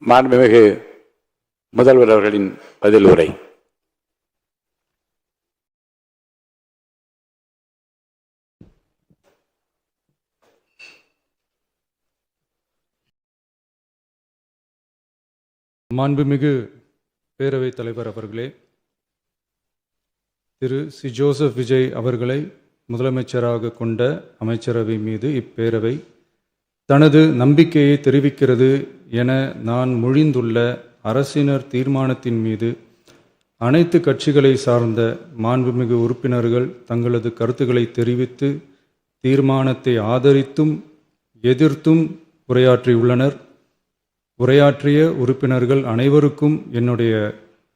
மாண்புமிகு முதல்வர் அவர்களின் பதில் உரை. மாண்புமிகு பேரவைத் தலைவர் அவர்களே, திரு சி. ஜோசப் விஜய் அவர்களை முதலமைச்சராக கொண்ட அமைச்சரவை மீது இப்பேரவை தனது நம்பிக்கையை தெரிவிக்கிறது என நான் மொழிந்துள்ள அரசினர் தீர்மானத்தின் மீது அனைத்து கட்சிகளை சார்ந்த மாண்புமிகு உறுப்பினர்கள் தங்களது கருத்துக்களை தெரிவித்து தீர்மானத்தை ஆதரித்தும் எதிர்த்தும் உரையாற்றியுள்ளனர். உரையாற்றிய உறுப்பினர்கள் அனைவருக்கும் என்னுடைய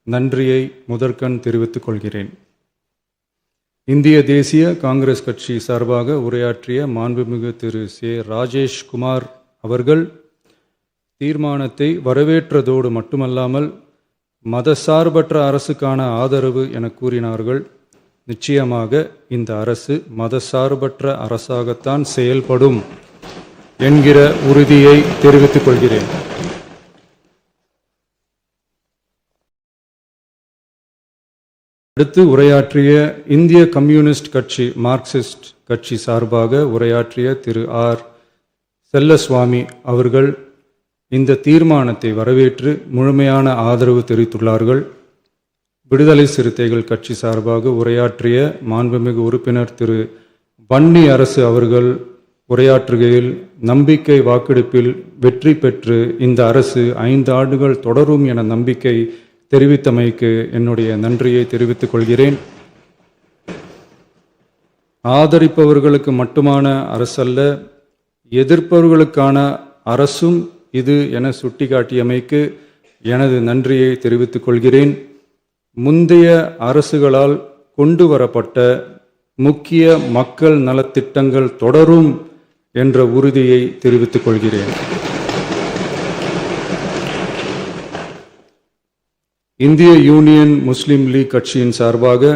நன்றியை முதற்கண் தெரிவித்துக் கொள்கிறேன். இந்திய தேசிய காங்கிரஸ் கட்சி சார்பாக உரையாற்றிய மாண்புமிகு திரு சே. ராஜேஷ்குமார் அவர்கள் தீர்மானத்தை வரவேற்றதோடு மட்டுமல்லாமல் மதசார்பற்ற அரசுக்கான ஆதரவு என கூறினார்கள். நிச்சயமாக இந்த அரசு மதசார்பற்ற அரசாகத்தான் செயல்படும் என்கிற உறுதியை தெரிவித்துக் கொள்கிறேன். அடுத்து உரையாற்றிய இந்திய கம்யூனிஸ்ட் கட்சி மார்க்சிஸ்ட் கட்சி சார்பாக உரையாற்றிய திரு ஆர். செல்லசுவாமி அவர்கள் இந்த தீர்மானத்தை வரவேற்று முழுமையான ஆதரவு தெரிவித்துள்ளார்கள். விடுதலை சிறுத்தைகள் கட்சி சார்பாக உரையாற்றிய மாண்புமிகு உறுப்பினர் திரு வன்னி அரசு அவர்கள் உரையாற்றுகையில் நம்பிக்கை வாக்கெடுப்பில் வெற்றி பெற்று இந்த அரசு 5 ஆண்டுகள் தொடரும் என நம்பிக்கை தெரிவித்தமைக்கு என்னுடைய நன்றியை தெரிவித்துக் கொள்கிறேன். ஆதரிப்பவர்களுக்கு மட்டுமான அரசல்ல, எதிர்ப்பவர்களுக்கான அரசும் இது என சுட்டிக்காட்டியமைக்கு எனது நன்றியை தெரிவித்துக் கொள்கிறேன். முந்தைய அரசுகளால் கொண்டு வரப்பட்ட முக்கிய மக்கள் நலத்திட்டங்கள் தொடரும் என்ற உறுதியை தெரிவித்துக் கொள்கிறேன். இந்திய யூனியன் முஸ்லீம் லீக் கட்சியின் சார்பாக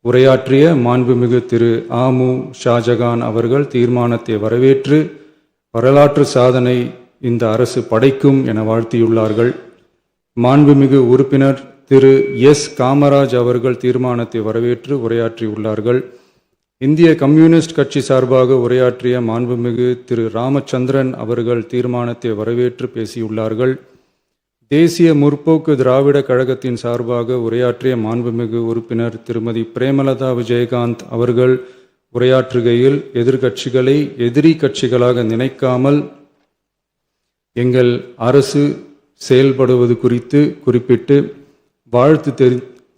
உரையாற்றிய மாண்புமிகு திரு ஆமு ஷாஜகான் அவர்கள் தீர்மானத்தை வரவேற்று வரலாற்று சாதனை இந்த அரசு படைக்கும் என வாழ்த்தியுள்ளார்கள். மாண்புமிகு உறுப்பினர் திரு எஸ். காமராஜ் அவர்கள் தீர்மானத்தை வரவேற்று உரையாற்றியுள்ளார்கள். இந்திய கம்யூனிஸ்ட் கட்சி சார்பாக உரையாற்றிய மாண்புமிகு திரு ராமச்சந்திரன் அவர்கள் தீர்மானத்தை வரவேற்று பேசியுள்ளார்கள். தேசிய முற்போக்கு திராவிட கழகத்தின் சார்பாக உரையாற்றிய மாண்புமிகு உறுப்பினர் திருமதி பிரேமலதா விஜயகாந்த் அவர்கள் உரையாற்றுகையில் எதிர்கட்சிகளை எதிரி கட்சிகளாக நினைக்காமல் எங்கள் அரசு செயல்படுவது குறித்து குறிப்பிட்டு வாழ்த்து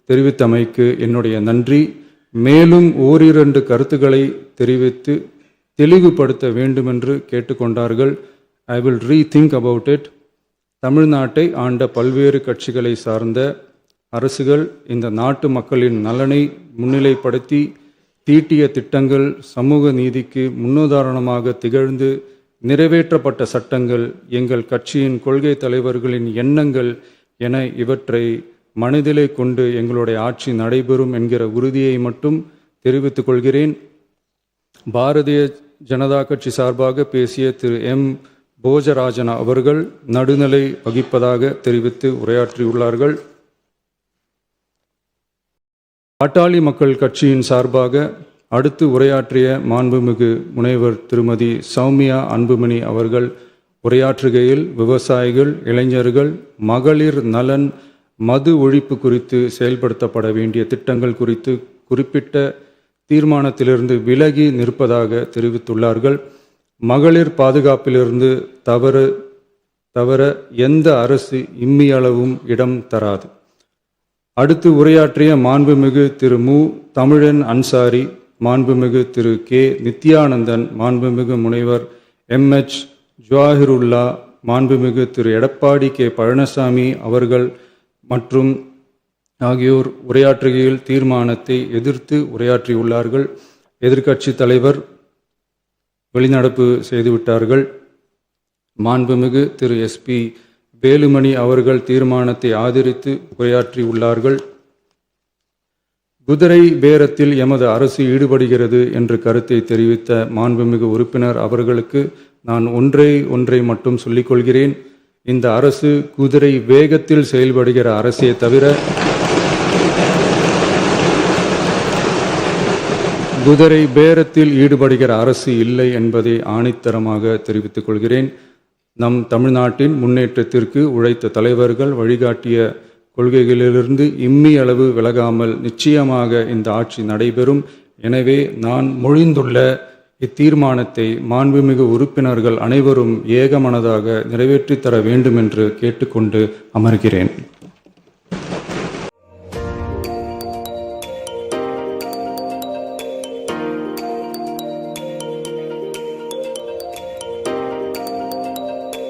தெரிவித்தமைக்கு என்னுடைய நன்றி. மேலும் ஓரிரண்டு கருத்துக்களை தெரிவித்து தெளிவுபடுத்த வேண்டுமென்று கேட்டுக்கொண்டார்கள். I will rethink about it. தமிழ்நாட்டை ஆண்ட பல்வேறு கட்சிகளை சார்ந்த அரசுகள் இந்த நாட்டு மக்களின் நலனை முன்னிலைப்படுத்தி தீட்டிய திட்டங்கள் சமூக நீதிக்கு முன்னுதாரணமாக திகழ்ந்து நிறைவேற்றப்பட்ட சட்டங்கள் எங்கள் கட்சியின் கொள்கை தலைவர்களின் எண்ணங்கள் என இவற்றை மனதிலே கொண்டு எங்களுடைய ஆட்சி நடைபெறும் என்கிற உறுதியை மட்டும் தெரிவித்துக் கொள்கிறேன். பாரதிய ஜனதா கட்சி சார்பாக பேசிய திரு எம். போஜராஜன் அவர்கள் நடுநிலை வகிப்பதாக தெரிவித்து உரையாற்றியுள்ளார்கள். பாட்டாளி மக்கள் கட்சியின் சார்பாக அடுத்து உரையாற்றிய மாண்புமிகு முனைவர் திருமதி சௌமியா அன்புமணி அவர்கள் உரையாற்றுகையில் விவசாயிகள், இளைஞர்கள், மகளிர் நலன், மது ஒழிப்பு குறித்து செயல்படுத்தப்பட வேண்டிய திட்டங்கள் குறித்து குறிப்பிட்ட தீர்மானத்திலிருந்து விலகி நிற்பதாக தெரிவித்துள்ளார்கள். மகளிர் பாதுகாப்பிலிருந்து தவிர எந்த அரசு இம்மியளவும் இடம் தராது. அடுத்து உரையாற்றிய மாண்புமிகு திரு மு. தமிழன் அன்சாரி, மாண்புமிகு திரு கே. நித்யானந்தன், மாண்புமிகு முனைவர் எம்.எச். ஜவாஹிருல்லா, மாண்புமிகு திரு எடப்பாடி கே. பழனிசாமி அவர்கள் மற்றும் ஆகியோர் உரையாற்றுகையில் தீர்மானத்தை எதிர்த்து உரையாற்றியுள்ளார்கள். எதிர்க்கட்சி தலைவர் வெளிநடப்பு செய்துவிட்டார்கள். மாண்புமிகு திரு எஸ்.பி. வேலுமணி அவர்கள் தீர்மானத்தை ஆதரித்து உரையாற்றியுள்ளார்கள். குதிரை பேரத்தில் எமது அரசு ஈடுபடுகிறது என்று கருத்தை தெரிவித்த மாண்புமிகு உறுப்பினர் அவர்களுக்கு நான் ஒன்றை மட்டும் சொல்லிக்கொள்கிறேன். இந்த அரசு குதிரை வேகத்தில் செயல்படுகிற அரசே தவிர குதிரை பேரத்தில் ஈடுபடுகிற அரசு இல்லை என்பதை ஆணித்தரமாக தெரிவித்துக் கொள்கிறேன். நம் தமிழ்நாட்டின் முன்னேற்றத்திற்கு உழைத்த தலைவர்கள் வழிகாட்டிய கொள்கைகளிலிருந்து இம்மி அளவு விலகாமல் நிச்சயமாக இந்த ஆட்சி நடைபெறும். எனவே நான் மொழிந்துள்ள இத்தீர்மானத்தை மாண்புமிகு உறுப்பினர்கள் அனைவரும் ஏகமனதாக நிறைவேற்றித் தர வேண்டும் என்று கேட்டுக்கொண்டு அமர்கிறேன்.